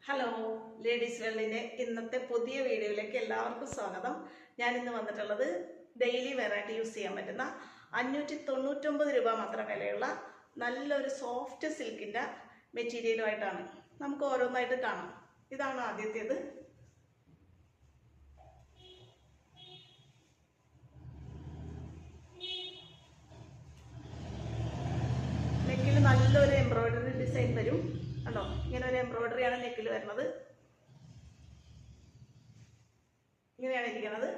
Hello ladies വെള്ളിൻ്റെ ഇന്നത്തെ പുതിയ വീഡിയോയിലേക്ക് എല്ലാവർക്കും സ്വാഗതം. ഞാൻ ഇന്ന് വന്നിട്ടുള്ളത് ഡെയിലി വെറൈറ്റി യൂസ് ചെയ്യാൻ പറ്റുന്ന 599 രൂപ മാത്രം വിലയുള്ള നല്ലൊരു സോഫ്റ്റ് സിൽക്കിൻ്റെ മെറ്റീരിയലുമായിട്ടാണ്. നമുക്ക് ഓരോന്നായിട്ട് കാണാം. ഇതാണ് ആദ്യത്തേത്. നെക്കിൽ നല്ലൊരു എംബ്രോയിഡറി ഡിസൈൻ വരും. കണ്ടോ, ഇങ്ങനെ ഒരു എംബ്രോയിഡറിയാണ് നെക്കിൽ വരുന്നത്. ഇങ്ങനെയാണ് ഇരിക്കുന്നത്.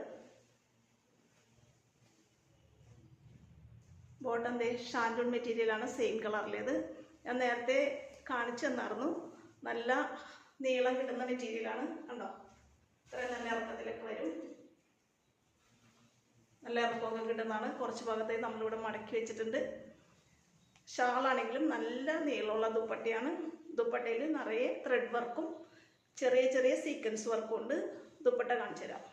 ബോട്ടം ഷാൻഡൂൺ മെറ്റീരിയലാണ്, സെയിം കളറിലേത്. ഞാൻ നേരത്തെ കാണിച്ചു തന്നായിരുന്നു. നല്ല നീളം കിട്ടുന്ന മെറ്റീരിയലാണ്. കണ്ടോ, ഇത്രയും നല്ല ഇറക്കത്തിലൊക്കെ വരും. നല്ല ഇറക്കമൊക്കെ കിട്ടുന്നതാണ്. കുറച്ച് ഭാഗത്തേക്ക് നമ്മളിവിടെ മടക്കി വെച്ചിട്ടുണ്ട്. ഷാളാണെങ്കിലും നല്ല നീളമുള്ള ദുപ്പട്ടയാണ്. ദുപ്പട്ടയിൽ നിറയെ ത്രെഡ് വർക്കും ചെറിയ ചെറിയ സീക്വൻസ് വർക്കും ഉണ്ട്. ദുപ്പട്ട കാണിച്ചു തരാം.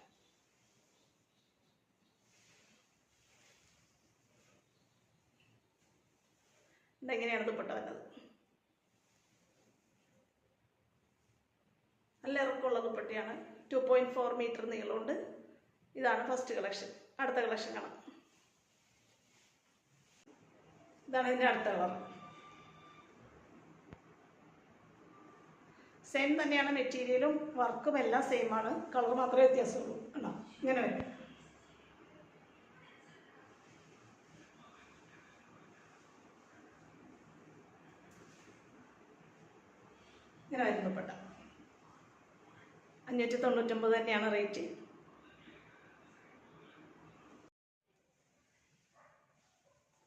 ഇതെങ്ങനെയാണ് ദുപ്പട്ട വരുന്നത്. നല്ല ഇറക്കമുള്ള ദുപ്പട്ടയാണ്. 2.4 മീറ്റർ നീളമുണ്ട്. ഇതാണ് ഫസ്റ്റ് കളക്ഷൻ. അടുത്ത കളക്ഷൻ കാണാം. ഇതാണ് ഇതിൻ്റെ അടുത്ത കളർ. സെയിം തന്നെയാണ് മെറ്റീരിയലും വർക്കും എല്ലാം സെയിം ആണ്. കളർ മാത്രമേ വ്യത്യാസമുള്ളൂ. കണ്ടോ, ഇങ്ങനെ വരും. ഇങ്ങനെ വരും ദുപ്പട്ട. 599 തന്നെയാണ് റേറ്റ്.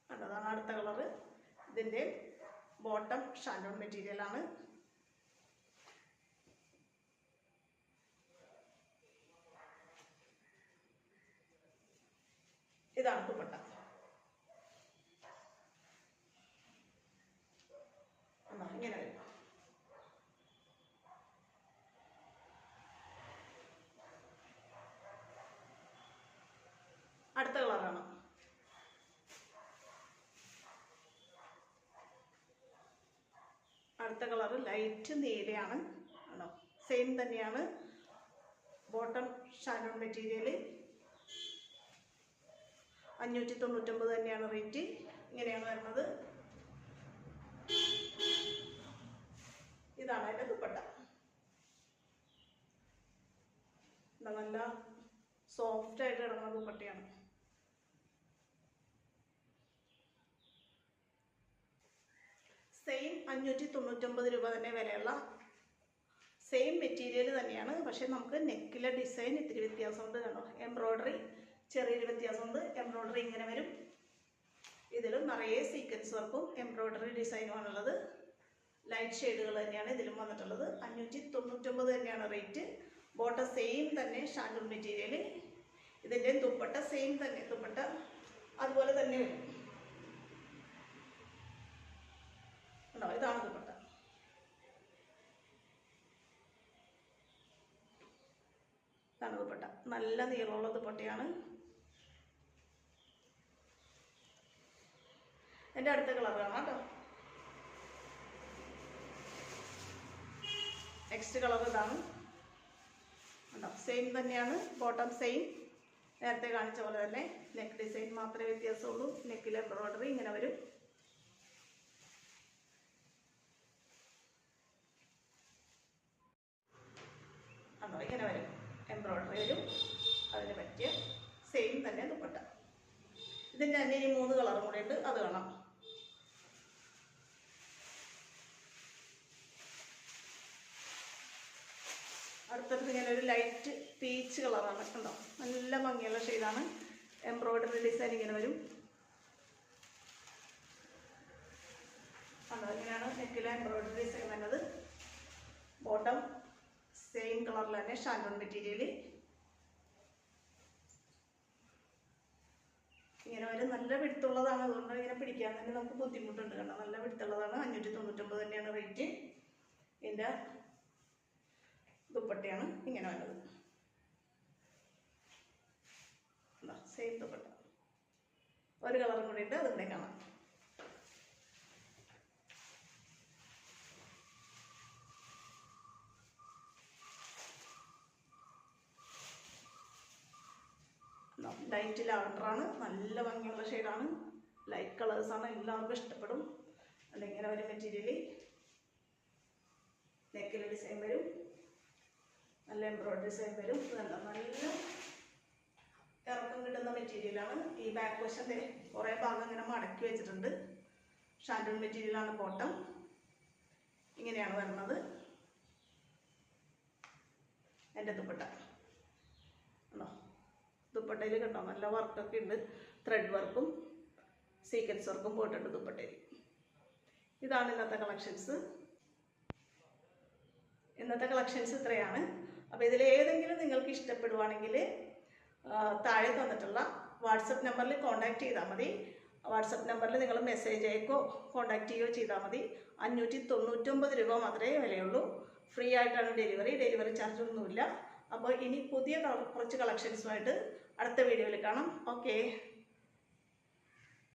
കണ്ടതാണ് അടുത്ത കളറ്. ഇതിൻ്റെ ബോട്ടം ഷാൻഡൂൺ മെറ്റീരിയലാണ്. ഇതാണ് ദുപ്പട്ട. ഇങ്ങനെ വരും. അടുത്ത കളറാണ്. അടുത്ത കളറ് ലൈറ്റ് നീലയാണ്. ആണോ, സെയിം തന്നെയാണ്. ബോട്ടം ഷാൻഡൂൺ മെറ്റീരിയൽ 599 തന്നെയാണ് റേറ്റ്. ഇങ്ങനെയാണ് വരുന്നത്. ഇതാണ് അതിൻ്റെ ദുപ്പട്ട. നല്ല സോഫ്റ്റ് ആയിട്ട് കിടക്കുന്ന ദുപ്പട്ടയാണ്. സെയിം 599 രൂപ തന്നെ വിലയുള്ള സെയിം മെറ്റീരിയൽ തന്നെയാണ്. പക്ഷെ നമുക്ക് നെക്കിലെ ഡിസൈൻ ഇത്തിരി വ്യത്യാസമുണ്ട്. കണ്ടോ, എംബ്രോയിഡറി ചെറിയൊരു വ്യത്യാസമുണ്ട്. എംബ്രോയിഡറി ഇങ്ങനെ വരും. ഇതിലും നിറയെ സീക്വൻസ് വർക്കും എംബ്രോയിഡറി ഡിസൈനുമാണുള്ളത്. ലൈറ്റ് ഷെയ്ഡുകൾ തന്നെയാണ് ഇതിലും വന്നിട്ടുള്ളത്. 599 തന്നെയാണ് റേറ്റ്. ബോട്ടം സെയിം തന്നെ ഷാൻഡൂൺ മെറ്റീരിയൽ. ഇതിൻ്റെ ദുപ്പട്ട സെയിം തന്നെ. ദുപ്പട്ട അതുപോലെ തന്നെ വരും. ഉണ്ടോ, ഇതാണ് ദുപ്പട്ട. ഇതാണ് ദുപ്പട്ട. നല്ല നീളമുള്ള ദുപ്പട്ടയാണ്. എൻ്റെ അടുത്ത കളർ കാണാം കേട്ടോ. നെക്സ്റ്റ് കളർ ഇതാണ്. ഉണ്ടോ, സെയിം തന്നെയാണ്. ബോട്ടം സെയിം, നേരത്തെ കാണിച്ച പോലെ തന്നെ. നെക്ക് ഡിസൈൻ മാത്രമേ വ്യത്യാസമുള്ളൂ. നെക്കിൽ എംബ്രോയിഡറി ഇങ്ങനെ വരും. ഉണ്ടോ, ഇങ്ങനെ വരും. എംബ്രോയിഡറി വരും. അതിന് പറ്റിയ സെയിം തന്നെ ദുപ്പട്ട. ഇതിൻ്റെ തന്നെ ഇനി 3 കളറും കൂടെ ഉണ്ട്. അത് കാണാം. അടുത്തത് ഇങ്ങനെ ഒരു ലൈറ്റ് പീച്ച് കളറാണ്. കണ്ടോ, നല്ല ഭംഗിയുള്ള ഷെയ്ഡാണ്. എംബ്രോയിഡറി ഡിസൈൻ ഇങ്ങനെ വരും. കണ്ടോ, ഇങ്ങനെയാണ് നെക്കിലെ എംബ്രോയിഡറി ഡിസൈൻ വരുന്നത്. ബോട്ടം സെയിം കളറിൽ തന്നെ ഷാൻഡൂൺ മെറ്റീരിയൽ ഇങ്ങനെ വരും. നല്ല വിടുത്തുള്ളതാണ്. അതുകൊണ്ട് ഇങ്ങനെ പിടിക്കാൻ തന്നെ നമുക്ക് ബുദ്ധിമുട്ടുണ്ട്. കണ്ടോ, നല്ല വിടുത്തുള്ളതാണ്. 599 തന്നെയാണ് റേറ്റ്. ഇതിൻ്റെ ദുപ്പട്ടയാണ് ഇങ്ങനെ വരുന്നത്. സെയിം ദുപ്പട്ട. ഒരു കളറും കൂടി ഉണ്ട്. അതുകൂടെ കാണാം. ലൈറ്റ് ലാവൻഡറാണ്, നല്ല ഭംഗിയുള്ള ഷെയ്ഡാണ്, ലൈറ്റ് കളേഴ്സാണ്, എല്ലാവർക്കും ഇഷ്ടപ്പെടും. അതിങ്ങനെ ഒരു മെറ്റീരിയൽ, നെക്കിൽ ഡിസൈൻ വരും, നല്ല എംബ്രോയിഡറി ഡിസൈൻ വരും. നല്ല ഇറക്കം കിട്ടുന്ന മെറ്റീരിയലാണ്. ഈ ബാക്ക് വശത്തെ കുറേ ഭാഗം ഇങ്ങനെ മടക്കി വെച്ചിട്ടുണ്ട്. ഷാൻഡൂൺ മെറ്റീരിയലാണ്, കോട്ടൺ. ഇങ്ങനെയാണ് വരുന്നത്. എൻ്റെ ദുപ്പട്ട ആണോ, ദുപ്പട്ടയിൽ കണ്ടോ നല്ല വർക്കൊക്കെ ഉണ്ട്, ത്രെഡ് വർക്കും സീക്വൻസ് വർക്കും പോയിട്ടുണ്ട് ദുപ്പട്ടയിൽ. ഇതാണ് ഇന്നത്തെ കളക്ഷൻസ്. ഇന്നത്തെ കളക്ഷൻസ് ഇത്രയാണ്. അപ്പോൾ ഇതിലേതെങ്കിലും നിങ്ങൾക്ക് ഇഷ്ടപ്പെടുവാണെങ്കിൽ താഴെ തന്നിട്ടുള്ള വാട്സപ്പ് നമ്പറിൽ കോൺടാക്റ്റ് ചെയ്താൽ മതി. വാട്സപ്പ് നമ്പറിൽ നിങ്ങൾ മെസ്സേജ് അയക്കോ കോൺടാക്റ്റ് ചെയ്യുകയോ ചെയ്താൽ മതി. 599 രൂപ മാത്രമേ വിലയുള്ളൂ. ഫ്രീ ആയിട്ടാണ് ഡെലിവറി ചാർജ് ഒന്നുമില്ല. അപ്പോൾ ഇനി പുതിയ കുറച്ച് കളക്ഷൻസുമായിട്ട് അടുത്ത വീഡിയോയിൽ കാണാം. ഓക്കെ.